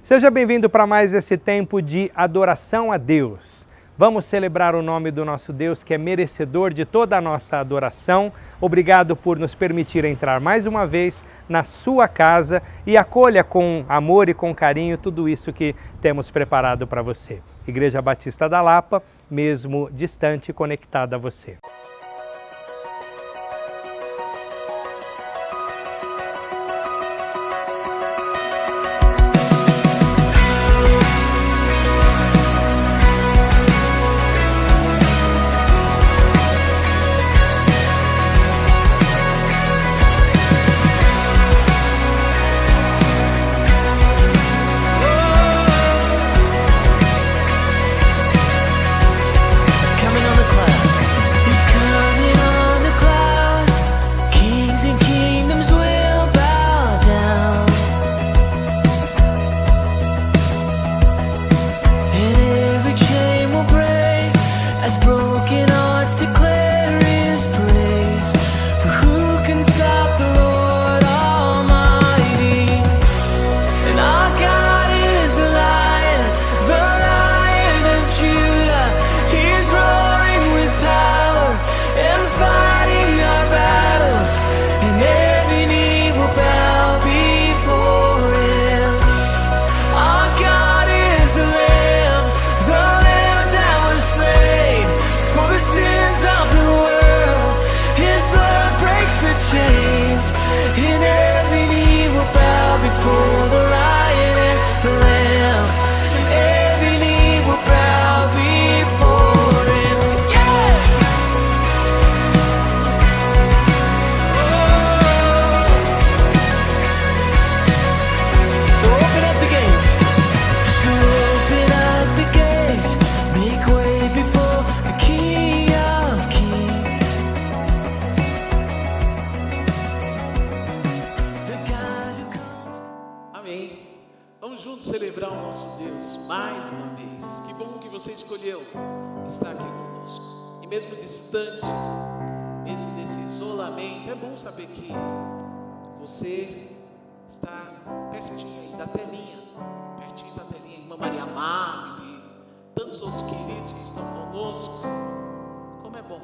Seja bem-vindo para mais esse tempo de adoração a Deus. Vamos celebrar o nome do nosso Deus, que é merecedor de toda a nossa adoração. Obrigado por nos permitir entrar mais uma vez na sua casa e acolha com amor e com carinho tudo isso que temos preparado para você. Igreja Batista da Lapa, mesmo distante, conectada a você.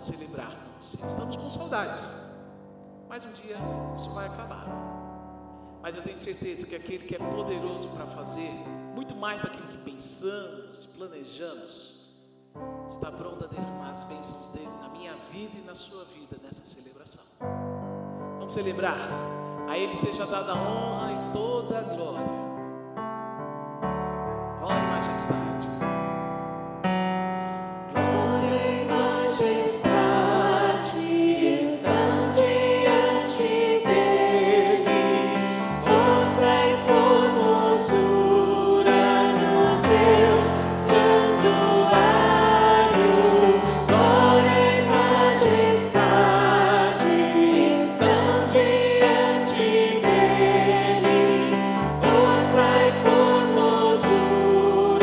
Celebrar com você. Estamos com saudades, mas um dia isso vai acabar. Mas eu tenho certeza que aquele que é poderoso para fazer muito mais daquilo que pensamos e planejamos, está pronto a derramar as bênçãos dele na minha vida e na sua vida nessa celebração. Vamos celebrar. A ele seja dada a honra e toda a glória. Glória e majestade. Formosura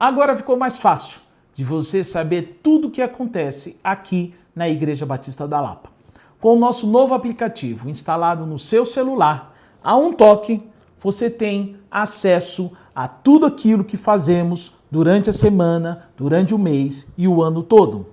Agora ficou mais fácil de você saber tudo o que acontece aqui na Igreja Batista da Lapa. Com o nosso novo aplicativo instalado no seu celular, a um toque, você tem acesso a tudo aquilo que fazemos durante a semana, durante o mês e o ano todo.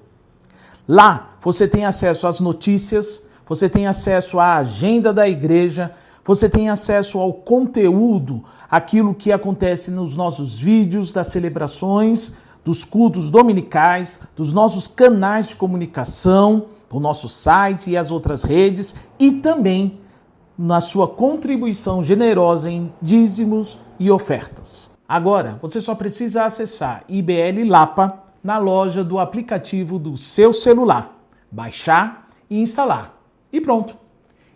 Lá você tem acesso às notícias, você tem acesso à agenda da igreja, você tem acesso ao conteúdo, aquilo que acontece nos nossos vídeos, das celebrações, dos cultos dominicais, dos nossos canais de comunicação, do nosso site e as outras redes, e também na sua contribuição generosa em dízimos e ofertas. Agora, você só precisa acessar IBL Lapa na loja do aplicativo do seu celular, baixar e instalar. E pronto.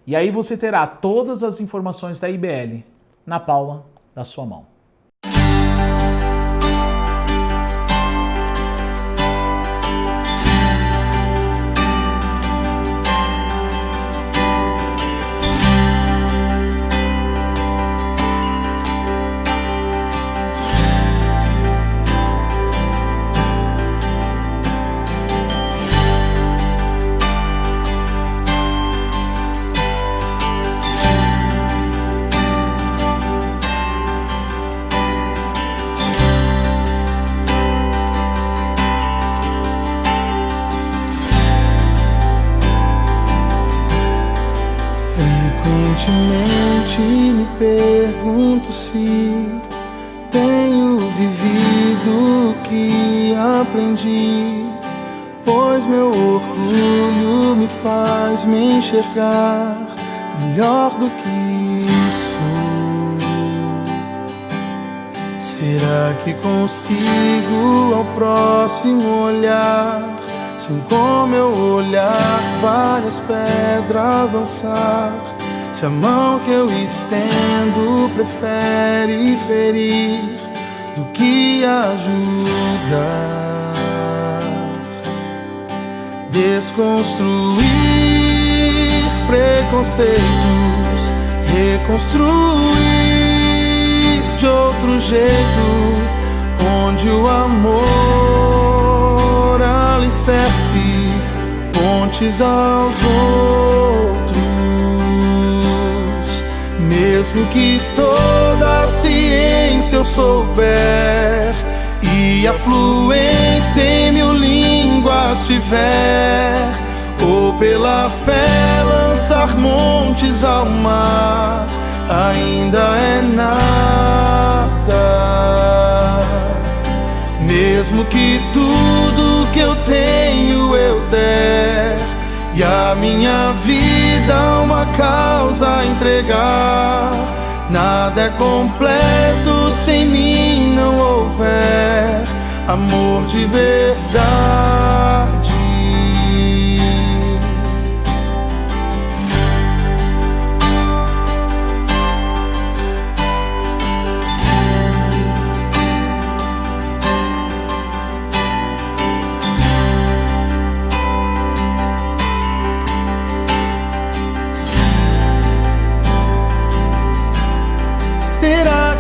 E aí você terá todas as informações da IBL na palma da sua mão. Frequentemente me pergunto se tenho vivido o que aprendi, pois meu orgulho me faz me enxergar melhor do que isso. Será que consigo ao próximo olhar, sem com meu olhar várias pedras lançar? Se a mão que eu estendo prefere ferir do que ajudar, desconstruir preconceitos, reconstruir de outro jeito, onde o amor alicerce pontes aos outros. Mesmo que toda a ciência eu souber e a fluência em 1000 línguas tiver, ou pela fé lançar montes ao mar, ainda é nada. Mesmo que tudo que eu tenho eu der e a minha vida uma causa entregar, nada é completo se em mim não houver amor de verdade.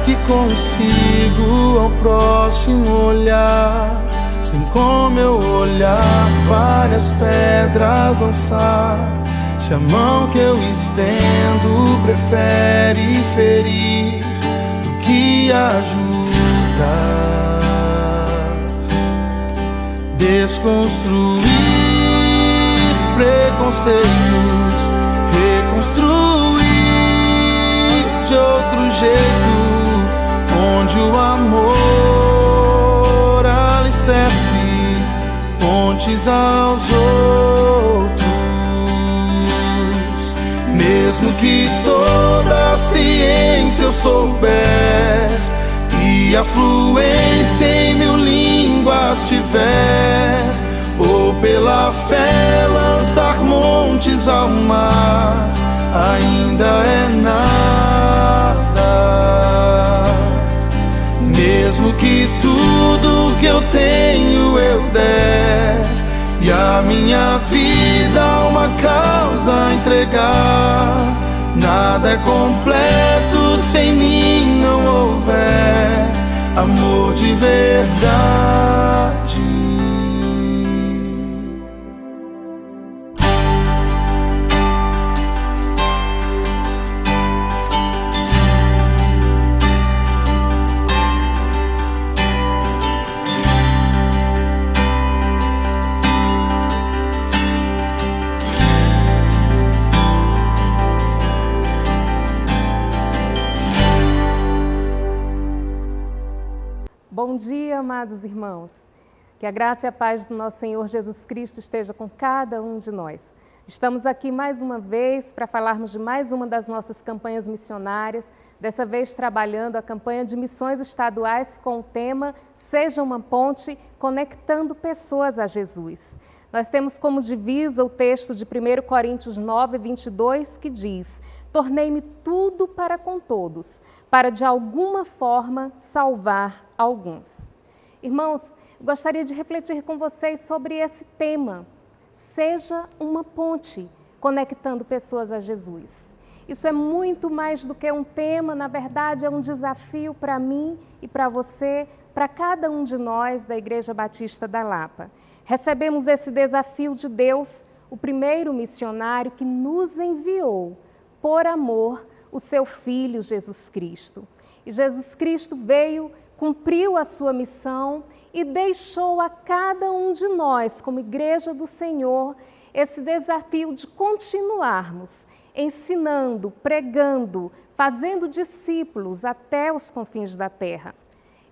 Que consigo ao próximo olhar, sem com meu olhar várias pedras lançar? Se a mão que eu estendo prefere ferir do que ajudar, desconstruir preconceitos, reconstruir de outro jeito, onde o amor alicerce pontes aos outros. Mesmo que toda a ciência eu souber e a fluência em 1000 línguas tiver, ou pela fé lançar montes ao mar, ainda é nada. Mesmo que tudo que eu tenho eu der e a minha vida uma causa entregar, nada é completo se em mim não houver amor de verdade. Bom dia, amados irmãos. Que a graça e a paz do nosso Senhor Jesus Cristo esteja com cada um de nós. Estamos aqui mais uma vez para falarmos de mais uma das nossas campanhas missionárias, dessa vez trabalhando a campanha de missões estaduais com o tema Seja uma Ponte, conectando pessoas a Jesus. Nós temos como divisa o texto de 1 Coríntios 9, 22, que diz: tornei-me tudo para com todos, para de alguma forma salvar alguns. Irmãos, gostaria de refletir com vocês sobre esse tema. Seja uma ponte, conectando pessoas a Jesus. Isso é muito mais do que um tema, na verdade é um desafio para mim e para você, para cada um de nós da Igreja Batista da Lapa. Recebemos esse desafio de Deus, o primeiro missionário que nos enviou, por amor, o seu Filho Jesus Cristo. E Jesus Cristo veio, cumpriu a sua missão e deixou a cada um de nós, como Igreja do Senhor, esse desafio de continuarmos ensinando, pregando, fazendo discípulos até os confins da terra.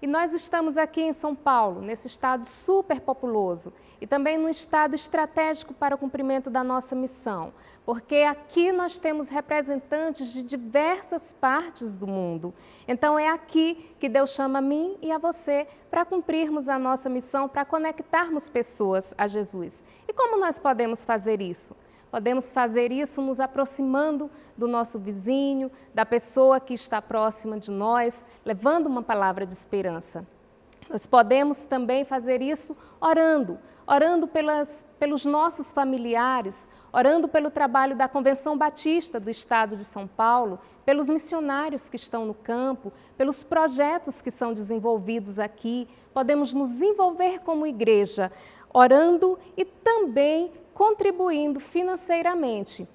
E nós estamos aqui em São Paulo, nesse estado super populoso e também num estado estratégico para o cumprimento da nossa missão, porque aqui nós temos representantes de diversas partes do mundo. Então é aqui que Deus chama a mim e a você para cumprirmos a nossa missão, para conectarmos pessoas a Jesus. E como nós podemos fazer isso? Podemos fazer isso nos aproximando do nosso vizinho, da pessoa que está próxima de nós, levando uma palavra de esperança. Nós podemos também fazer isso orando pelos nossos familiares, orando pelo trabalho da Convenção Batista do Estado de São Paulo, pelos missionários que estão no campo, pelos projetos que são desenvolvidos aqui. Podemos nos envolver como igreja, orando e também contribuindo financeiramente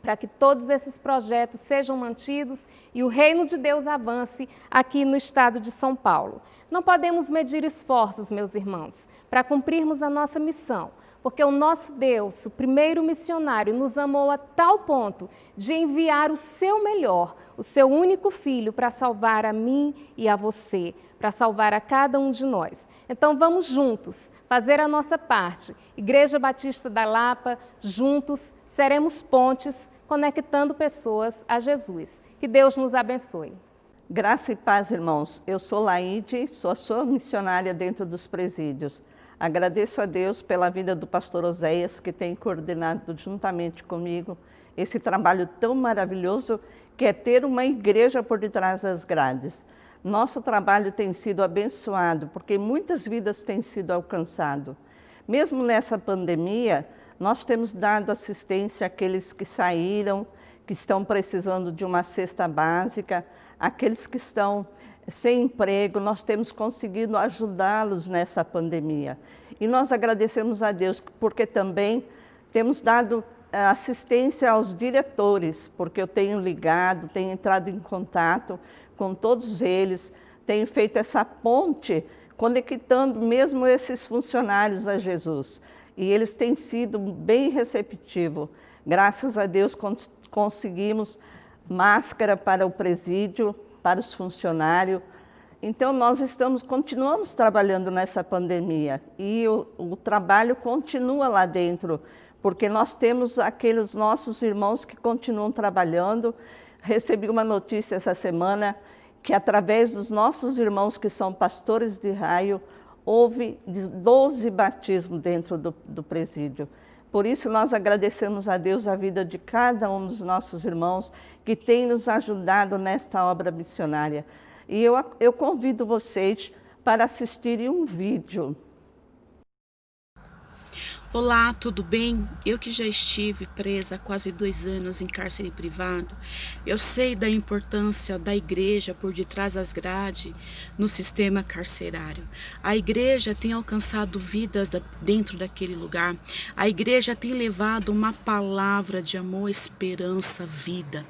para que todos esses projetos sejam mantidos e o reino de Deus avance aqui no estado de São Paulo. Não podemos medir esforços, meus irmãos, para cumprirmos a nossa missão, porque o nosso Deus, o primeiro missionário, nos amou a tal ponto de enviar o seu melhor, o seu único filho, para salvar a mim e a você, para salvar a cada um de nós. Então vamos juntos fazer a nossa parte. Igreja Batista da Lapa, juntos seremos pontes conectando pessoas a Jesus. Que Deus nos abençoe. Graça e paz, irmãos. Eu sou Laide, sou a sua missionária dentro dos presídios. Agradeço a Deus pela vida do pastor Oséias, que tem coordenado juntamente comigo esse trabalho tão maravilhoso que é ter uma igreja por detrás das grades. Nosso trabalho tem sido abençoado, porque muitas vidas têm sido alcançadas. Mesmo nessa pandemia, nós temos dado assistência àqueles que saíram, que estão precisando de uma cesta básica, aqueles que estão sem emprego, nós temos conseguido ajudá-los nessa pandemia. E nós agradecemos a Deus, porque também temos dado assistência aos diretores, porque eu tenho ligado, tenho entrado em contato com todos eles, tenho feito essa ponte, conectando mesmo esses funcionários a Jesus. E eles têm sido bem receptivos. Graças a Deus conseguimos máscara para o presídio, para os funcionários. Então nós continuamos trabalhando nessa pandemia e o trabalho continua lá dentro, porque nós temos aqueles nossos irmãos que continuam trabalhando. Recebi uma notícia essa semana que através dos nossos irmãos que são pastores de raio, houve 12 batismos dentro do presídio. Por isso nós agradecemos a Deus a vida de cada um dos nossos irmãos que tem nos ajudado nesta obra missionária. E eu convido vocês para assistirem um vídeo. Olá, tudo bem? Eu que já estive presa há quase 2 anos em cárcere privado, eu sei da importância da igreja por detrás das grades no sistema carcerário. A igreja tem alcançado vidas dentro daquele lugar. A igreja tem levado uma palavra de amor, esperança, vida.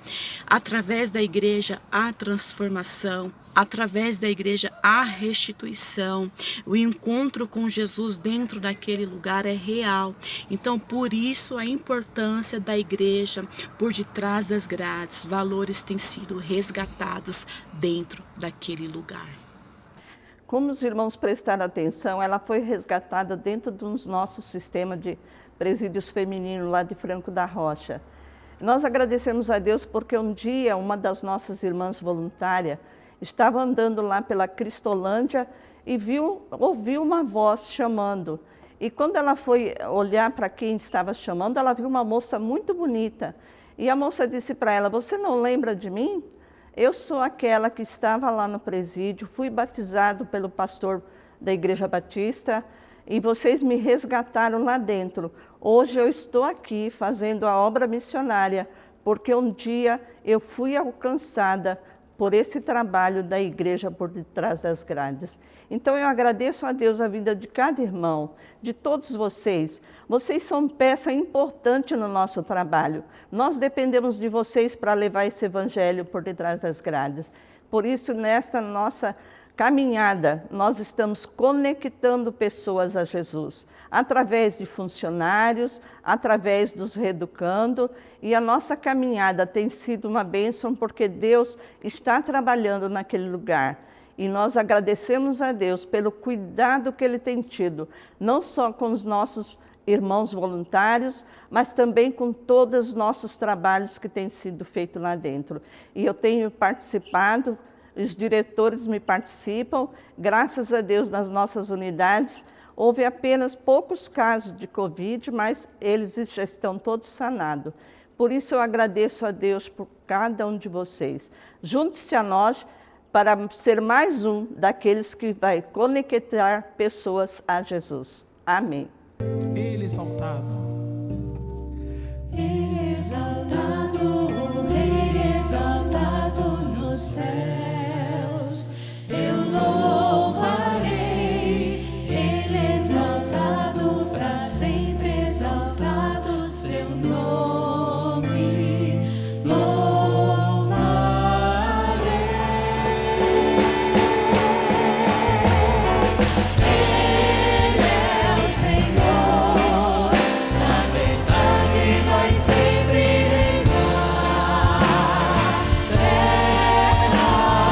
Através da igreja, há transformação. Através da igreja, há restituição. O encontro com Jesus dentro daquele lugar é real. Então, por isso, a importância da igreja por detrás das grades. Valores têm sido resgatados dentro daquele lugar. Como os irmãos prestaram atenção, ela foi resgatada dentro do nosso sistema de presídios femininos lá de Franco da Rocha. Nós agradecemos a Deus porque um dia uma das nossas irmãs voluntárias estava andando lá pela Cristolândia e ouviu uma voz chamando. E quando ela foi olhar para quem estava chamando, ela viu uma moça muito bonita. E a moça disse para ela: "Você não lembra de mim? Eu sou aquela que estava lá no presídio, fui batizado pelo pastor da Igreja Batista e vocês me resgataram lá dentro. Hoje eu estou aqui fazendo a obra missionária, porque um dia eu fui alcançada por esse trabalho da igreja por detrás das grades." Então eu agradeço a Deus a vida de cada irmão, de todos vocês. Vocês são peça importante no nosso trabalho. Nós dependemos de vocês para levar esse evangelho por detrás das grades. Por isso, nesta nossa caminhada, nós estamos conectando pessoas a Jesus, através de funcionários, através dos reeducando, e a nossa caminhada tem sido uma bênção porque Deus está trabalhando naquele lugar. E nós agradecemos a Deus pelo cuidado que Ele tem tido, não só com os nossos irmãos voluntários, mas também com todos os nossos trabalhos que têm sido feitos lá dentro. E eu tenho participado, os diretores me participam, graças a Deus nas nossas unidades. Houve apenas poucos casos de Covid, mas eles já estão todos sanados. Por isso eu agradeço a Deus por cada um de vocês. Junte-se a nós para ser mais um daqueles que vai conectar pessoas a Jesus. Amém. Ele exaltado. Ele exaltado, o Rei exaltado nos céus. Eu louvarei, Ele exaltado para sempre, exaltado seu nome. Sempre reinar, terra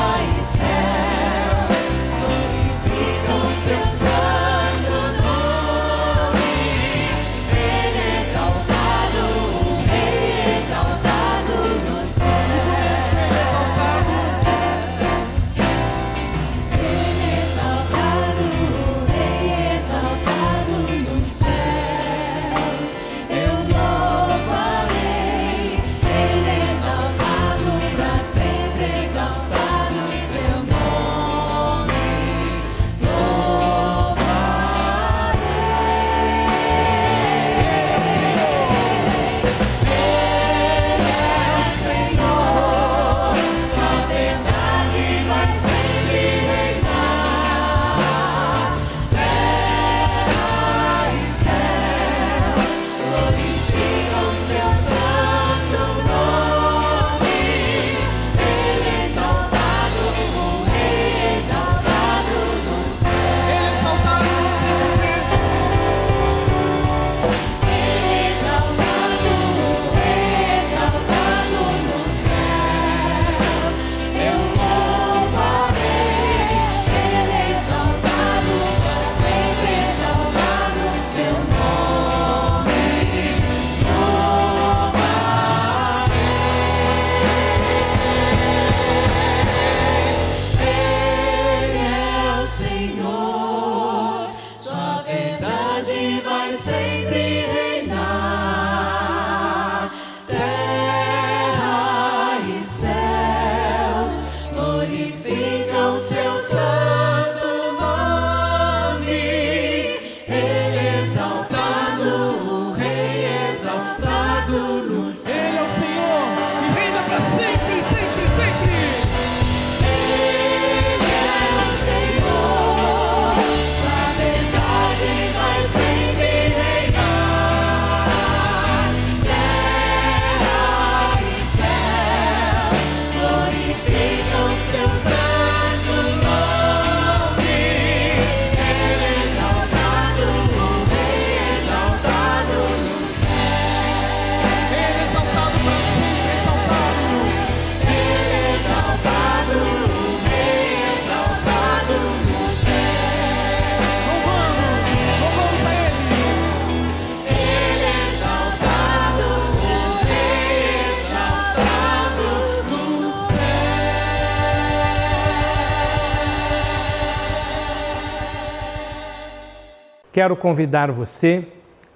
quero convidar você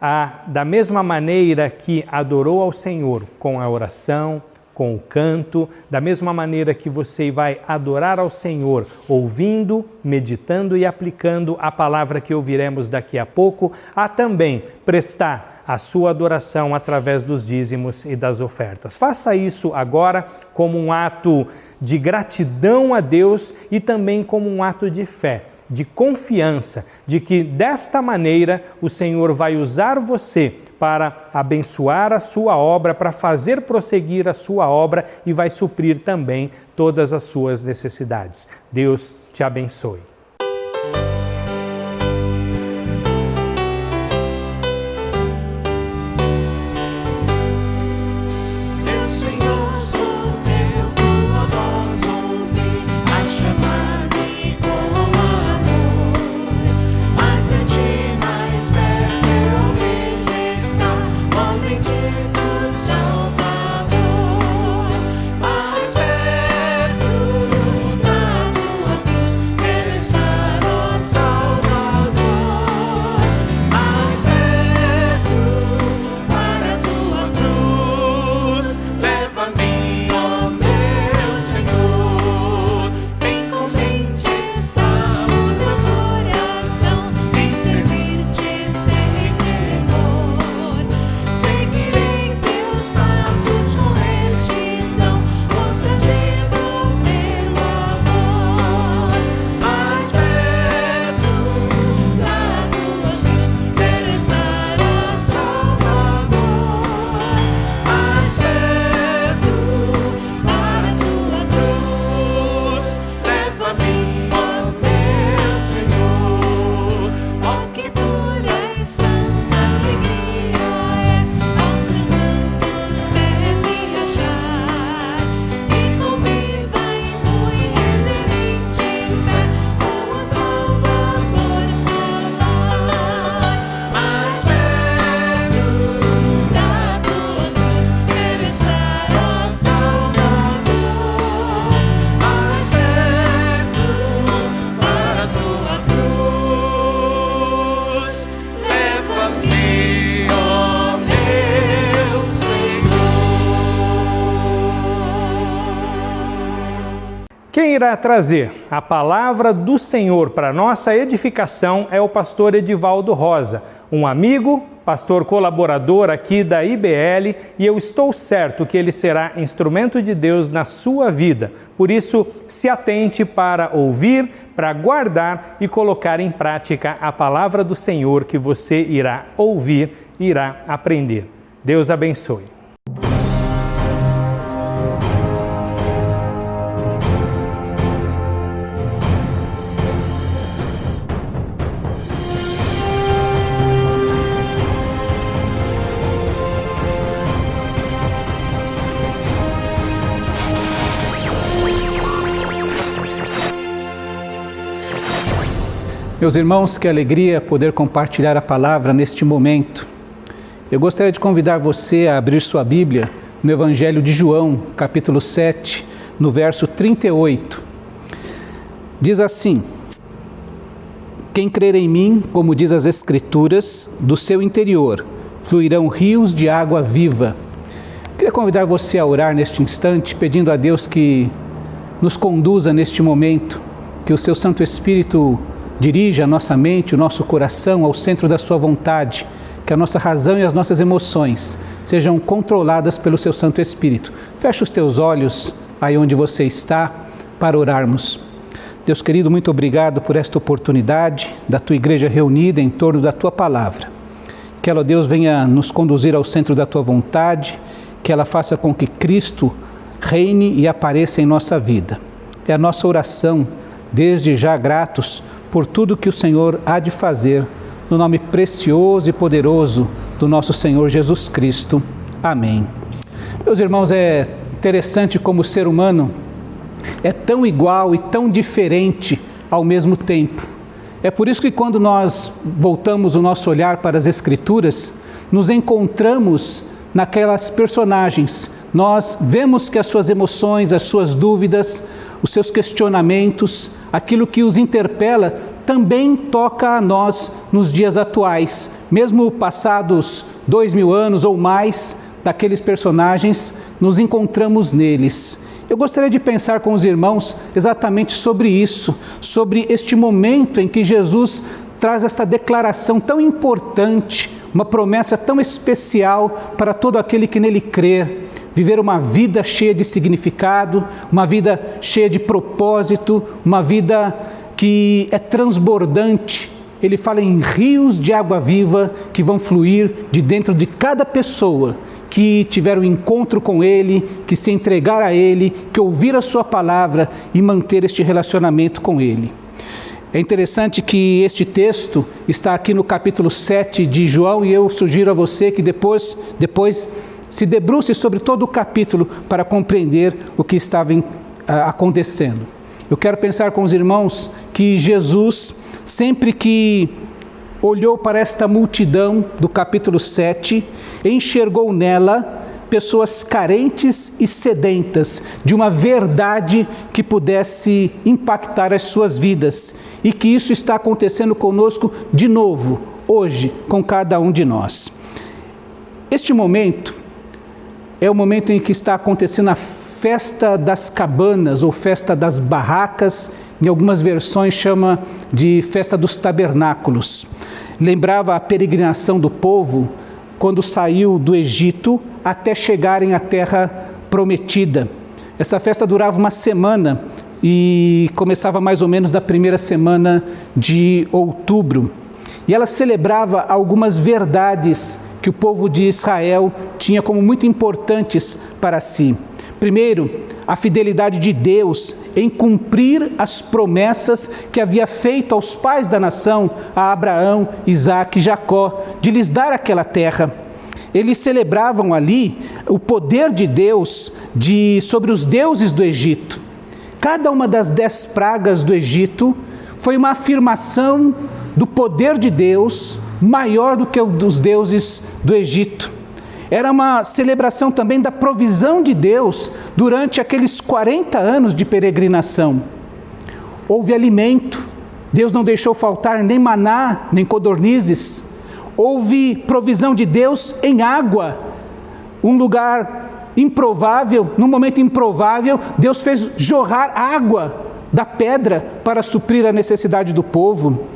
a, da mesma maneira que adorou ao Senhor com a oração, com o canto, da mesma maneira que você vai adorar ao Senhor ouvindo, meditando e aplicando a palavra que ouviremos daqui a pouco, a também prestar a sua adoração através dos dízimos e das ofertas. Faça isso agora como um ato de gratidão a Deus e também como um ato de fé, de confiança, de que desta maneira o Senhor vai usar você para abençoar a sua obra, para fazer prosseguir a sua obra e vai suprir também todas as suas necessidades. Deus te abençoe. Quem irá trazer a palavra do Senhor para nossa edificação é o pastor Edivaldo Rosa, um amigo, pastor colaborador aqui da IBL, e eu estou certo que ele será instrumento de Deus na sua vida. Por isso, se atente para ouvir, para guardar e colocar em prática a palavra do Senhor que você irá ouvir e irá aprender. Deus abençoe. Meus irmãos, que alegria poder compartilhar a palavra neste momento. Eu gostaria de convidar você a abrir sua Bíblia no Evangelho de João, capítulo 7, no verso 38. Diz assim: quem crer em mim, como diz as Escrituras, do seu interior fluirão rios de água viva. Queria convidar você a orar neste instante, pedindo a Deus que nos conduza neste momento, que o seu Santo Espírito dirija a nossa mente, o nosso coração ao centro da sua vontade, que a nossa razão e as nossas emoções sejam controladas pelo seu Santo Espírito. Feche os teus olhos aí onde você está para orarmos. Deus querido, muito obrigado por esta oportunidade da tua igreja reunida em torno da tua palavra. Que ela, Deus, venha nos conduzir ao centro da tua vontade, que ela faça com que Cristo reine e apareça em nossa vida. É a nossa oração, desde já gratos por tudo que o Senhor há de fazer, no nome precioso e poderoso do nosso Senhor Jesus Cristo. Amém. Meus irmãos, é interessante como o ser humano é tão igual e tão diferente ao mesmo tempo. É por isso que quando nós voltamos o nosso olhar para as Escrituras, nos encontramos naquelas personagens. Nós vemos que as suas emoções, as suas dúvidas, os seus questionamentos, aquilo que os interpela, também toca a nós nos dias atuais. Mesmo passados 2000 anos ou mais daqueles personagens, nos encontramos neles. Eu gostaria de pensar com os irmãos exatamente sobre isso, sobre este momento em que Jesus traz esta declaração tão importante, uma promessa tão especial para todo aquele que nele crer. Viver uma vida cheia de significado, uma vida cheia de propósito, uma vida que é transbordante. Ele fala em rios de água viva que vão fluir de dentro de cada pessoa que tiver um encontro com Ele, que se entregar a Ele, que ouvir a sua palavra e manter este relacionamento com Ele. É interessante que este texto está aqui no capítulo 7 de João, e eu sugiro a você que depois se debruce sobre todo o capítulo para compreender o que estava acontecendo. Eu quero pensar com os irmãos que Jesus, sempre que olhou para esta multidão do capítulo 7, enxergou nela pessoas carentes e sedentas de uma verdade que pudesse impactar as suas vidas, e que isso está acontecendo conosco de novo, hoje, com cada um de nós. Este momento é o momento em que está acontecendo a festa das cabanas ou festa das barracas, em algumas versões chama de festa dos tabernáculos. Lembrava a peregrinação do povo quando saiu do Egito até chegarem à terra prometida. Essa festa durava uma semana e começava mais ou menos da primeira semana de outubro. E ela celebrava algumas verdades que o povo de Israel tinha como muito importantes para si. Primeiro, a fidelidade de Deus em cumprir as promessas que havia feito aos pais da nação, a Abraão, Isaque e Jacó, de lhes dar aquela terra. Eles celebravam ali o poder de Deus sobre os deuses do Egito. Cada uma das 10 pragas do Egito foi uma afirmação do poder de Deus maior do que o dos deuses do Egito. Era uma celebração também da provisão de Deus durante aqueles 40 anos de peregrinação. Houve alimento, Deus não deixou faltar nem maná, nem codornizes. Houve provisão de Deus em água, um lugar improvável, num momento improvável, Deus fez jorrar água da pedra para suprir a necessidade do povo.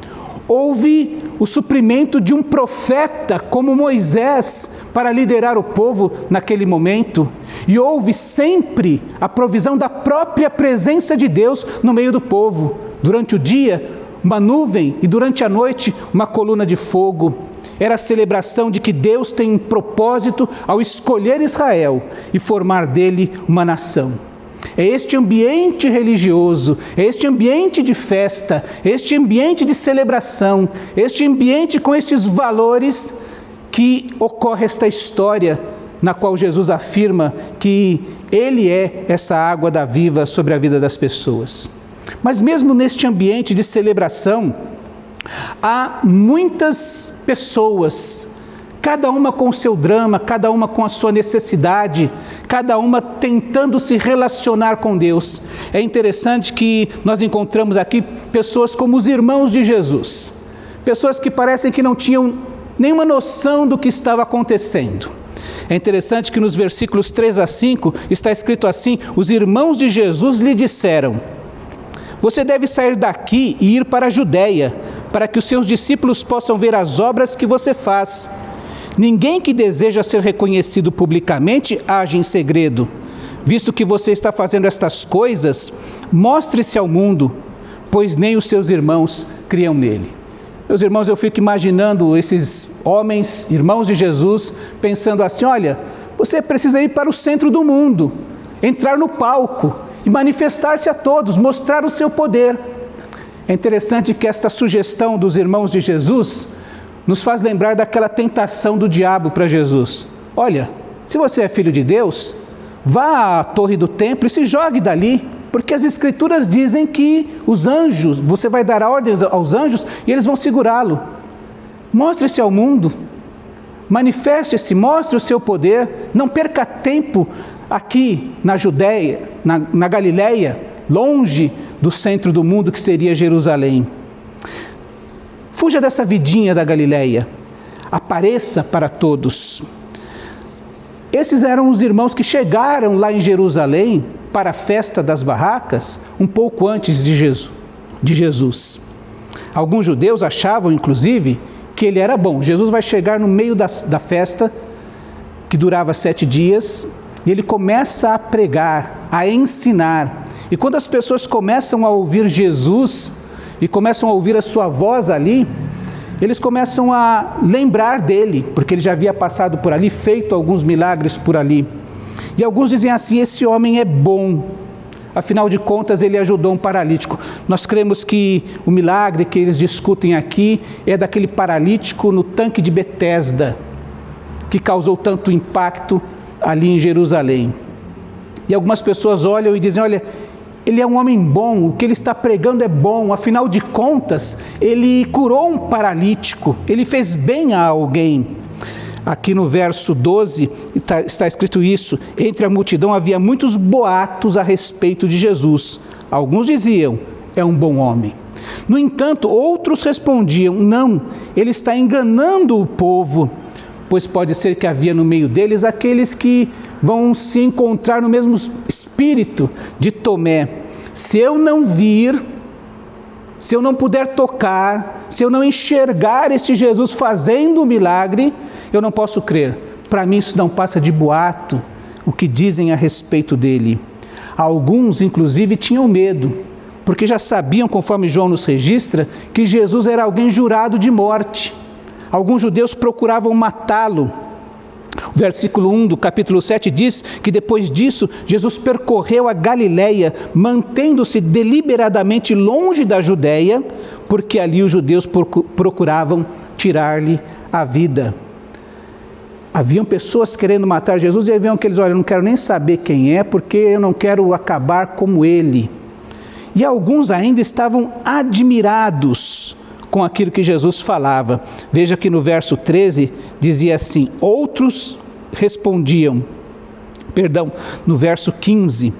Houve o suprimento de um profeta como Moisés para liderar o povo naquele momento. E houve sempre a provisão da própria presença de Deus no meio do povo. Durante o dia, uma nuvem, e durante a noite, uma coluna de fogo. Era a celebração de que Deus tem um propósito ao escolher Israel e formar dele uma nação. É este ambiente religioso, é este ambiente de festa, é este ambiente de celebração, este ambiente com estes valores que ocorre esta história na qual Jesus afirma que Ele é essa água da viva sobre a vida das pessoas. Mas mesmo neste ambiente de celebração, há muitas pessoas, cada uma com o seu drama, cada uma com a sua necessidade, cada uma tentando se relacionar com Deus. É interessante que nós encontramos aqui pessoas como os irmãos de Jesus, pessoas que parecem que não tinham nenhuma noção do que estava acontecendo. É interessante que nos versículos 3 a 5 está escrito assim: os irmãos de Jesus lhe disseram: você deve sair daqui e ir para a Judéia, para que os seus discípulos possam ver as obras que você faz. Ninguém que deseja ser reconhecido publicamente age em segredo. Visto que você está fazendo estas coisas, mostre-se ao mundo, pois nem os seus irmãos criam nele. Meus irmãos, eu fico imaginando esses homens, irmãos de Jesus, pensando assim: olha, você precisa ir para o centro do mundo, entrar no palco e manifestar-se a todos, mostrar o seu poder. É interessante que esta sugestão dos irmãos de Jesus nos faz lembrar daquela tentação do diabo para Jesus. Olha, se você é filho de Deus, vá à torre do templo e se jogue dali, porque as escrituras dizem que os anjos, você vai dar ordens aos anjos e eles vão segurá-lo. Mostre-se ao mundo, manifeste-se, mostre o seu poder, não perca tempo aqui na Judéia, na Galileia, longe do centro do mundo que seria Jerusalém. Fuja dessa vidinha da Galileia. Apareça para todos. Esses eram os irmãos que chegaram lá em Jerusalém para a festa das barracas um pouco antes de Jesus. Alguns judeus achavam, inclusive, que ele era bom. Jesus vai chegar no meio da festa, que durava 7 dias, e ele começa a pregar, a ensinar. E quando as pessoas começam a ouvir Jesus e começam a ouvir a sua voz ali, eles começam a lembrar dele, porque ele já havia passado por ali, feito alguns milagres por ali. E alguns dizem assim: esse homem é bom, afinal de contas ele ajudou um paralítico. Nós cremos que o milagre que eles discutem aqui é daquele paralítico no tanque de Betesda, que causou tanto impacto ali em Jerusalém. E algumas pessoas olham e dizem: olha, ele é um homem bom, o que ele está pregando é bom, afinal de contas, ele curou um paralítico, ele fez bem a alguém. Aqui no verso 12 está escrito isso: entre a multidão havia muitos boatos a respeito de Jesus. Alguns diziam: é um bom homem. No entanto, outros respondiam: não, ele está enganando o povo, pois pode ser que havia no meio deles aqueles que vão se encontrar no mesmo espírito de Tomé. Se eu não vir, se eu não puder tocar, se eu não enxergar esse Jesus fazendo o milagre, eu não posso crer. Para mim isso não passa de boato, o que dizem a respeito dele. Alguns, inclusive, tinham medo, porque já sabiam, conforme João nos registra, que Jesus era alguém jurado de morte. Alguns judeus procuravam matá-lo. O versículo 1 do capítulo 7 diz que depois disso, Jesus percorreu a Galileia, mantendo-se deliberadamente longe da Judéia, porque ali os judeus procuravam tirar-lhe a vida. Haviam pessoas querendo matar Jesus e haviam aqueles: olha, eu não quero nem saber quem é, porque eu não quero acabar como ele. E alguns ainda estavam admirados com aquilo que Jesus falava. Veja que no verso 13 dizia assim: outros respondiam, no verso 15,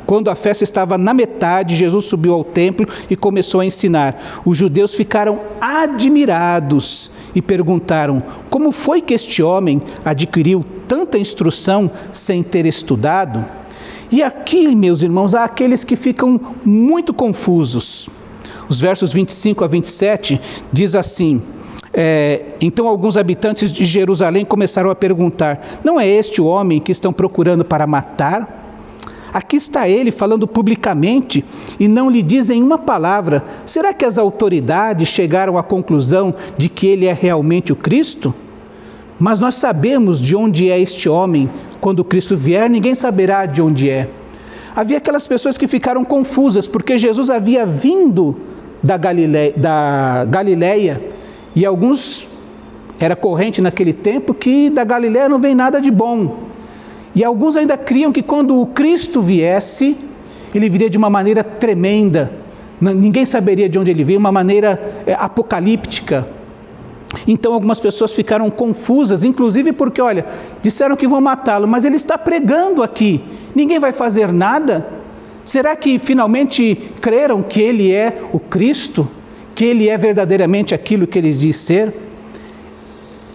quando a festa estava na metade, Jesus subiu ao templo e começou a ensinar. Os judeus ficaram admirados e perguntaram: como foi que este homem adquiriu tanta instrução sem ter estudado? E aqui, meus irmãos, há aqueles que ficam muito confusos. Os versos 25 a 27 diz assim: então alguns habitantes de Jerusalém começaram a perguntar: não é este o homem que estão procurando para matar? Aqui está ele falando publicamente e não lhe dizem uma palavra. Será que as autoridades chegaram à conclusão de que ele é realmente o Cristo? Mas nós sabemos de onde é este homem. Quando Cristo vier, ninguém saberá de onde é. Havia aquelas pessoas que ficaram confusas, porque Jesus havia vindo da Galileia, e alguns, era corrente naquele tempo, que da Galileia não vem nada de bom. E alguns ainda criam que quando o Cristo viesse, ele viria de uma maneira tremenda, ninguém saberia de onde ele veio, uma maneira apocalíptica. Então algumas pessoas ficaram confusas, inclusive porque, olha, disseram que vão matá-lo, mas ele está pregando aqui, ninguém vai fazer nada? Será que finalmente creram que ele é o Cristo? Que ele é verdadeiramente aquilo que ele diz ser?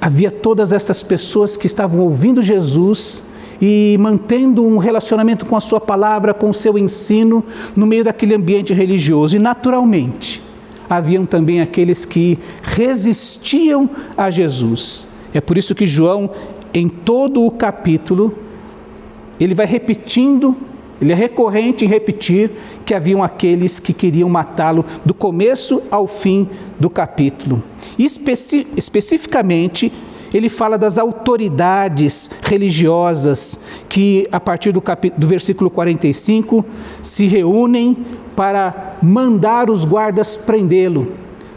Havia todas essas pessoas que estavam ouvindo Jesus e mantendo um relacionamento com a sua palavra, com o seu ensino, no meio daquele ambiente religioso. E naturalmente, haviam também aqueles que resistiam a Jesus. É por isso que João, em todo o capítulo, ele vai repetindo, ele é recorrente em repetir que haviam aqueles que queriam matá-lo do começo ao fim do capítulo. E especificamente, ele fala das autoridades religiosas que, a partir do versículo 45, se reúnem para mandar os guardas prendê-lo.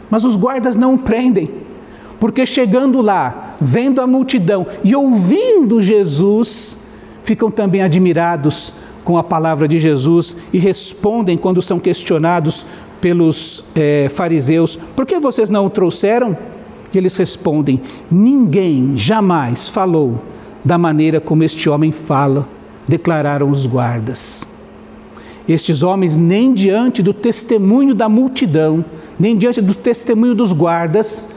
Mas os guardas não o prendem, porque chegando lá, vendo a multidão e ouvindo Jesus, ficam também admirados com a palavra de Jesus e respondem quando são questionados pelos fariseus: por que vocês não o trouxeram? E eles respondem: ninguém jamais falou da maneira como este homem fala, declararam os guardas. Estes homens, nem diante do testemunho da multidão, nem diante do testemunho dos guardas,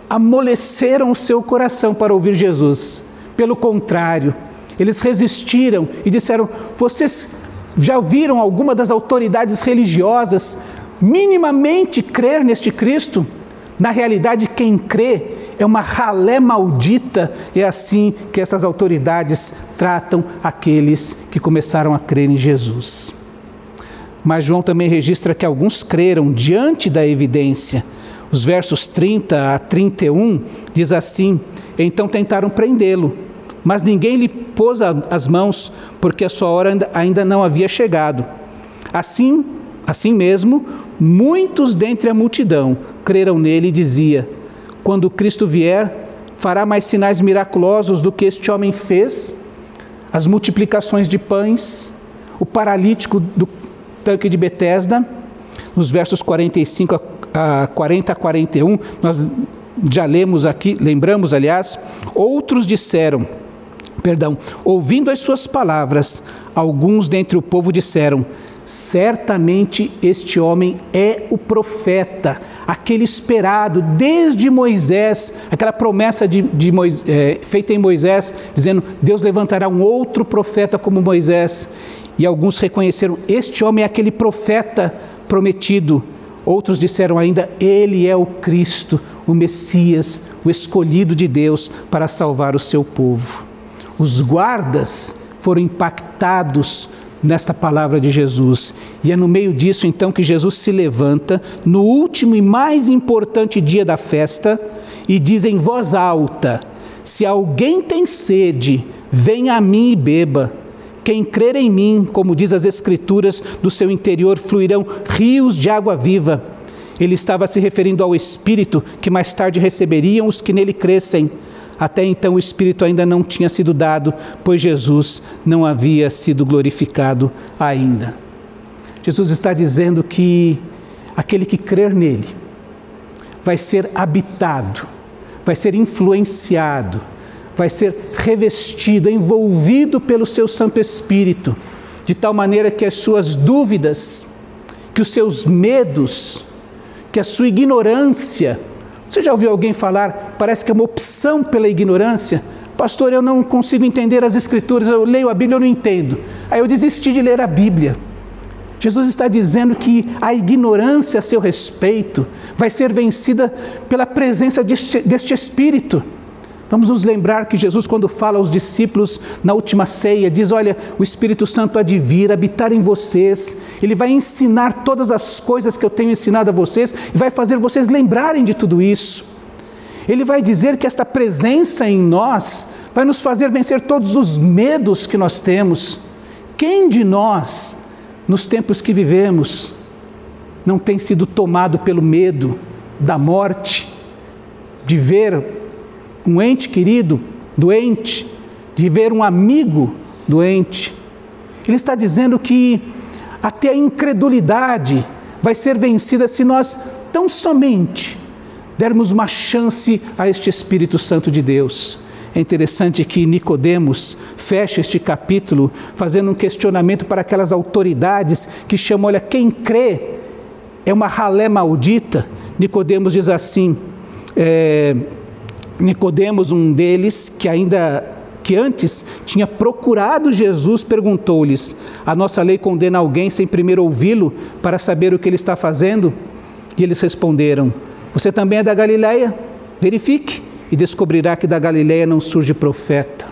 amoleceram o seu coração para ouvir Jesus. Pelo contrário, eles resistiram e disseram: vocês já ouviram alguma das autoridades religiosas minimamente crer neste Cristo? Na realidade, quem crê é uma ralé maldita. É assim que essas autoridades tratam aqueles que começaram a crer em Jesus. Mas João também registra que alguns creram diante da evidência. Os versos 30 a 31 diz assim: então tentaram prendê-lo, mas ninguém lhe pôs as mãos, porque a sua hora ainda não havia chegado. Assim mesmo, muitos dentre a multidão creram nele e dizia: quando Cristo vier, fará mais sinais miraculosos do que este homem fez? As multiplicações de pães, o paralítico do tanque de Betesda. Nos versos 45 a 40 a 41, nós já lembramos, aliás, ouvindo as suas palavras, alguns dentre o povo disseram: certamente este homem é o profeta, aquele esperado desde Moisés, aquela promessa feita em Moisés, dizendo: Deus levantará um outro profeta como Moisés. E alguns reconheceram: este homem é aquele profeta prometido. Outros disseram ainda: ele é o Cristo, o Messias, o escolhido de Deus para salvar o seu povo. Os guardas foram impactados nessa palavra de Jesus. E é no meio disso então que Jesus se levanta no último e mais importante dia da festa e diz em voz alta: se alguém tem sede, venha a mim e beba. Quem crer em mim, como diz as Escrituras, do seu interior fluirão rios de água viva. Ele estava se referindo ao Espírito que mais tarde receberiam os que nele crescem. Até então o Espírito ainda não tinha sido dado, pois Jesus não havia sido glorificado ainda. Jesus está dizendo que aquele que crer nele vai ser habitado, vai ser influenciado, vai ser revestido, envolvido pelo seu Santo Espírito, de tal maneira que as suas dúvidas, que os seus medos, que a sua ignorância... Você já ouviu alguém falar, parece que é uma opção pela ignorância? Pastor, eu não consigo entender as Escrituras, eu leio a Bíblia, eu não entendo. Aí eu desisti de ler a Bíblia. Jesus está dizendo que a ignorância a seu respeito vai ser vencida pela presença deste Espírito. Vamos nos lembrar que Jesus, quando fala aos discípulos na última ceia, diz: olha, o Espírito Santo há de vir, habitar em vocês, ele vai ensinar todas as coisas que eu tenho ensinado a vocês e vai fazer vocês lembrarem de tudo isso. Ele vai dizer que esta presença em nós vai nos fazer vencer todos os medos que nós temos. Quem de nós, nos tempos que vivemos, não tem sido tomado pelo medo da morte, de ver um ente querido doente, de ver um amigo doente? Ele está dizendo que até a incredulidade vai ser vencida se nós tão somente dermos uma chance a este Espírito Santo de Deus. É interessante que Nicodemos fecha este capítulo fazendo um questionamento para aquelas autoridades que chamam: olha, quem crê é uma ralé maldita. Nicodemos diz assim, Nicodemos, um deles, que antes tinha procurado Jesus, perguntou-lhes: a nossa lei condena alguém sem primeiro ouvi-lo para saber o que ele está fazendo? E eles responderam: você também é da Galileia? Verifique e descobrirá que da Galileia não surge profeta.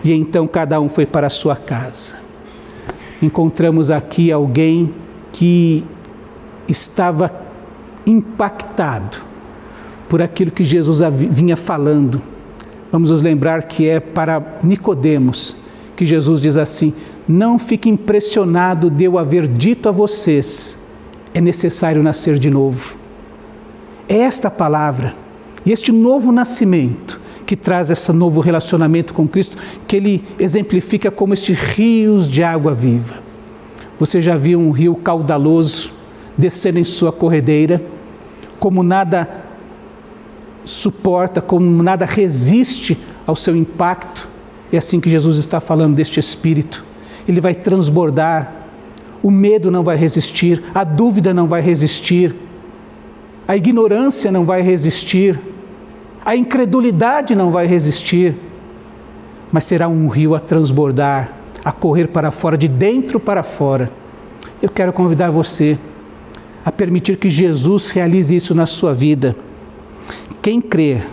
E então cada um foi para a sua casa. Encontramos aqui alguém que estava impactado por aquilo que Jesus vinha falando. Vamos nos lembrar que é para Nicodemos que Jesus diz assim: não fique impressionado de eu haver dito a vocês, é necessário nascer de novo. É esta palavra e este novo nascimento que traz esse novo relacionamento com Cristo, que ele exemplifica como estes rios de água viva. Você já viu um rio caudaloso descendo em sua corredeira, como nada suporta, como nada resiste ao seu impacto? É assim que Jesus está falando deste Espírito. Ele vai transbordar, o medo não vai resistir, a dúvida não vai resistir, a ignorância não vai resistir, a incredulidade não vai resistir, mas será um rio a transbordar, a correr para fora, de dentro para fora. Eu quero convidar você a permitir que Jesus realize isso na sua vida. Quem crer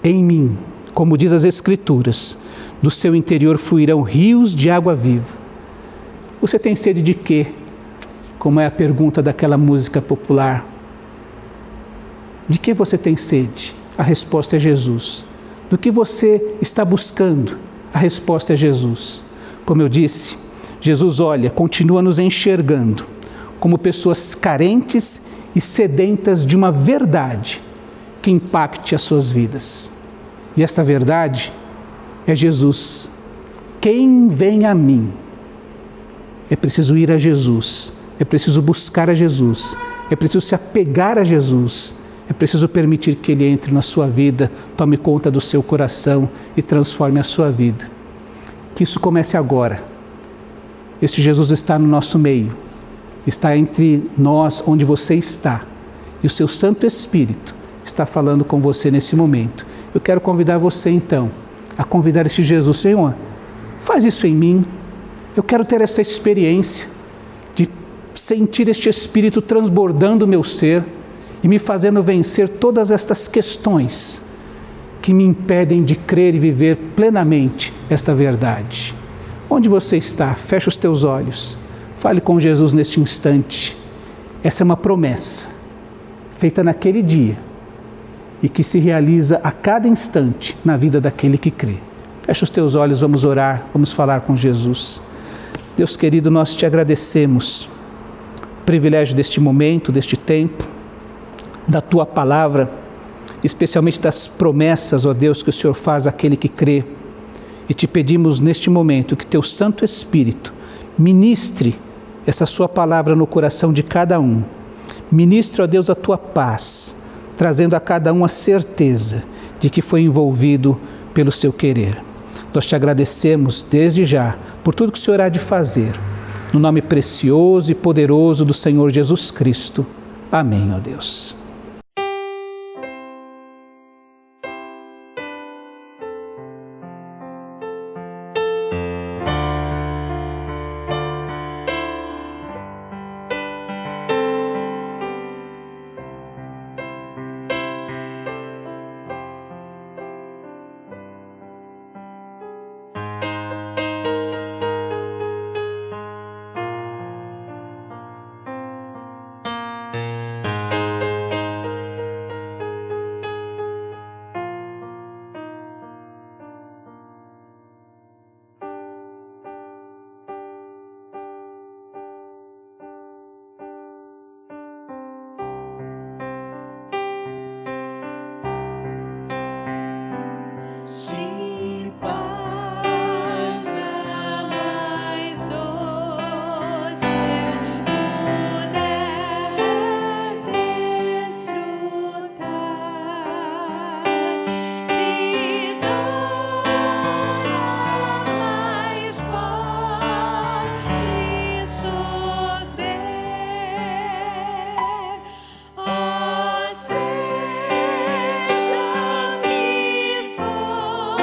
em mim, como diz as Escrituras, do seu interior fluirão rios de água viva. Você tem sede de quê? Como é a pergunta daquela música popular. De que você tem sede? A resposta é Jesus. Do que você está buscando? A resposta é Jesus. Como eu disse, Jesus olha, continua nos enxergando como pessoas carentes e sedentas de uma verdade que impacte as suas vidas. E esta verdade é Jesus. Quem vem a mim? É preciso ir a Jesus, é preciso buscar a Jesus, é preciso se apegar a Jesus, é preciso permitir que Ele entre na sua vida, tome conta do seu coração e transforme a sua vida. Que isso comece agora. Esse Jesus está no nosso meio, está entre nós onde você está, e o seu Santo Espírito está falando com você nesse momento. Eu quero convidar você então a convidar esse Jesus. Senhor, faz isso em mim. Eu quero ter essa experiência de sentir este Espírito transbordando o meu ser e me fazendo vencer todas estas questões que me impedem de crer e viver plenamente esta verdade. Onde você está? Feche os teus olhos. Fale com Jesus neste instante. Essa é uma promessa feita naquele dia e que se realiza a cada instante na vida daquele que crê. Feche os teus olhos, vamos orar, vamos falar com Jesus. Deus querido, nós te agradecemos o privilégio deste momento, deste tempo, da Tua Palavra, especialmente das promessas, ó Deus, que o Senhor faz àquele que crê. E te pedimos neste momento que Teu Santo Espírito ministre essa Sua Palavra no coração de cada um. Ministre, ó Deus, a Tua paz, trazendo a cada um a certeza de que foi envolvido pelo Seu querer. Nós te agradecemos desde já por tudo que o Senhor há de fazer. No nome precioso e poderoso do Senhor Jesus Cristo. Amém, ó Deus. Sim, paz é mais doce, puder desfrutar. Se dor mais forte sofrer, ó, seja que for.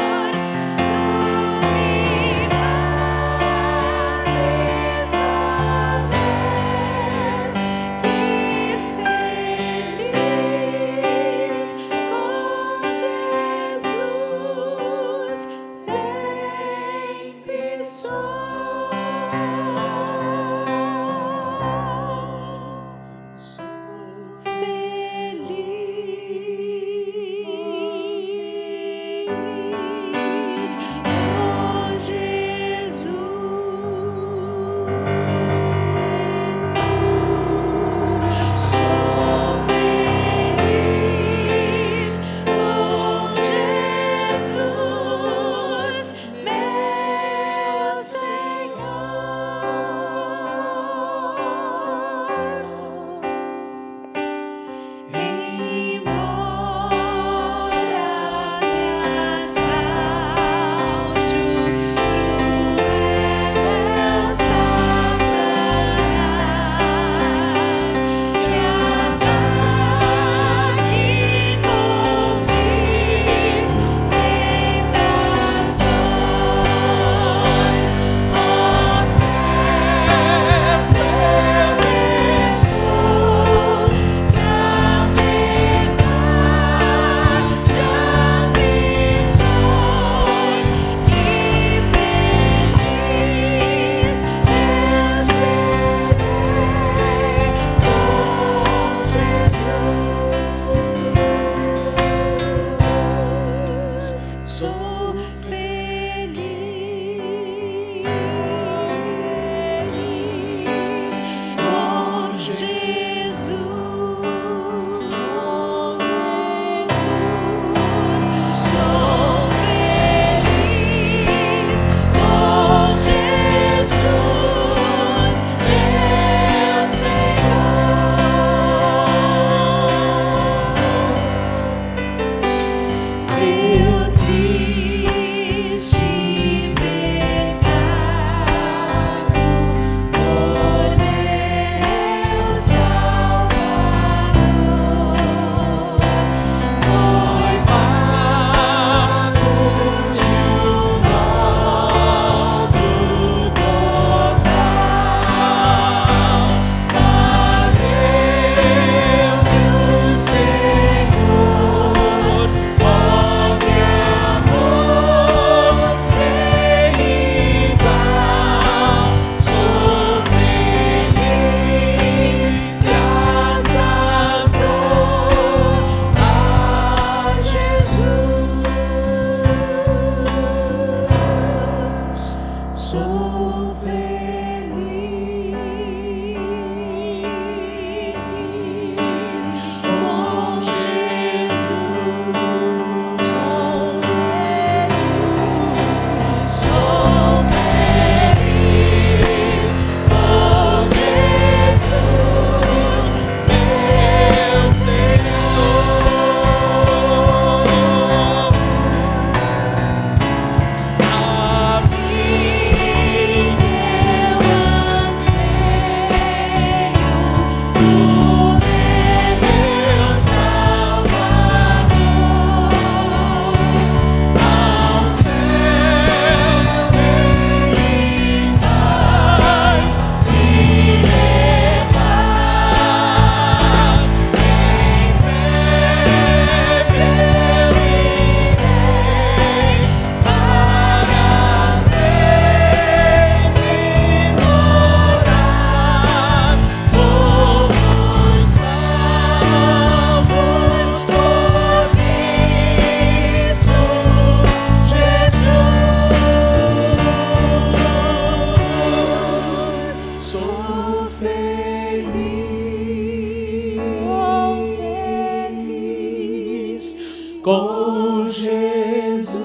com Jesus,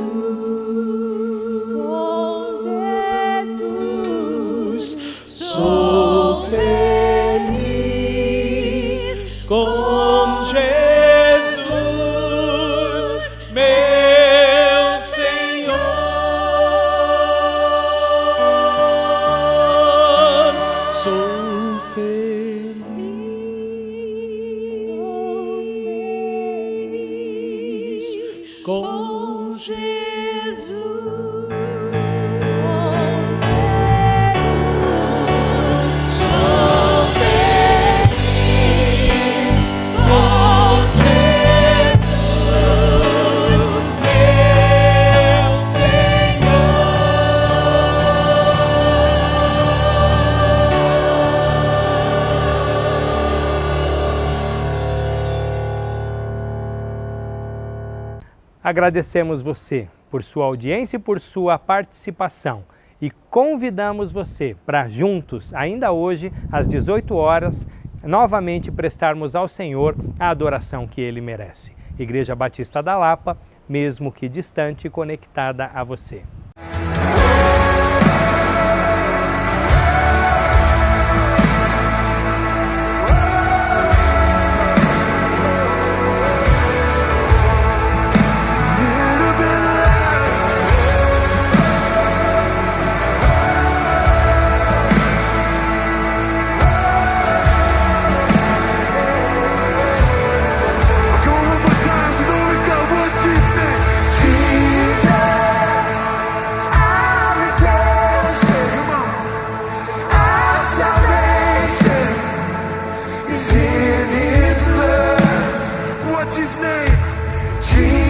sou feliz com Jesus, meu Senhor. Sou feliz com Jesus. Sou feliz com Jesus, meu Agradecemos você por sua audiência e por sua participação e convidamos você para juntos, ainda hoje, às 18 horas, novamente prestarmos ao Senhor a adoração que Ele merece. Igreja Batista da Lapa, mesmo que distante, conectada a você. Jesus.